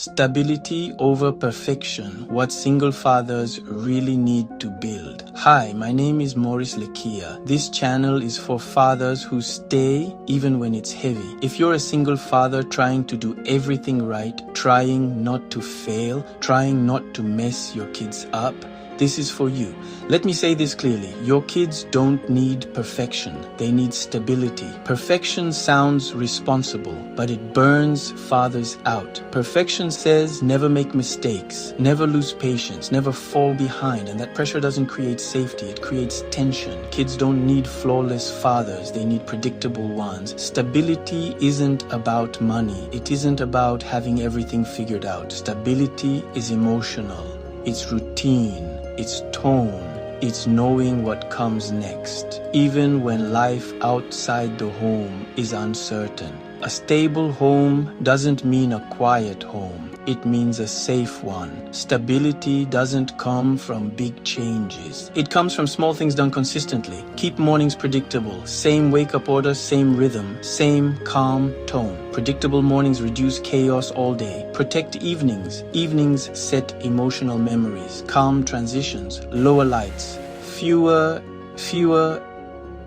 Stability over perfection, what single fathers really need to build. Hi, my name is Maurice Lekia. This channel is for fathers who stay even when it's heavy. If you're a single father trying to do everything right, trying not to fail, trying not to mess your kids up, this is for you. Let me say this clearly. Your kids don't need perfection. They need stability. Perfection sounds responsible, but it burns fathers out. Perfection says never make mistakes, never lose patience, never fall behind, and that pressure doesn't create safety, it creates tension. Kids don't need flawless fathers, they need predictable ones. Stability isn't about money. It isn't about having everything figured out. Stability is emotional. It's routine. It's tone, it's knowing what comes next, even when life outside the home is uncertain. A stable home doesn't mean a quiet home. It means a safe one. Stability doesn't come from big changes. It comes from small things done consistently. Keep mornings predictable. Same wake-up order, same rhythm, same calm tone. Predictable mornings reduce chaos all day. Protect evenings. Evenings set emotional memories. Calm transitions. Lower lights. Fewer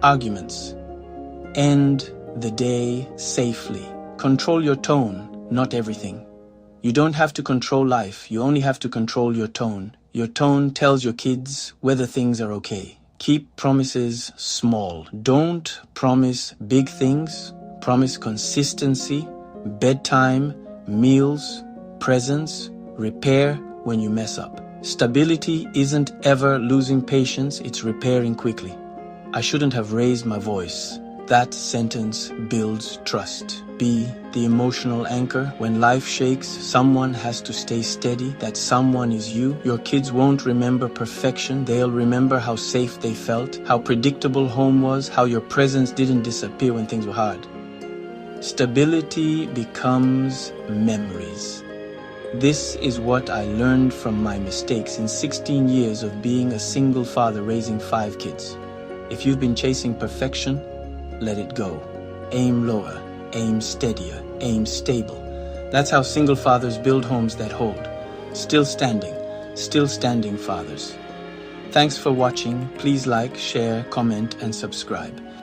arguments. End the day safely. Control your tone, not everything. You don't have to control life, you only have to control your tone. Your tone tells your kids whether things are okay. Keep promises small. Don't promise big things. Promise consistency, bedtime, meals, presents, repair when you mess up. Stability isn't ever losing patience, it's repairing quickly. I shouldn't have raised my voice. That sentence builds trust. Be the emotional anchor. When life shakes, someone has to stay steady. That someone is you. Your kids won't remember perfection. They'll remember how safe they felt, how predictable home was, how your presence didn't disappear when things were hard. Stability becomes memories. This is what I learned from my mistakes in 16 years of being a single father raising 5 kids. If you've been chasing perfection, let it go. Aim lower, aim steadier, aim stable. That's how single fathers build homes that hold. Still standing fathers. Thanks for watching. Please like, share, comment, and subscribe.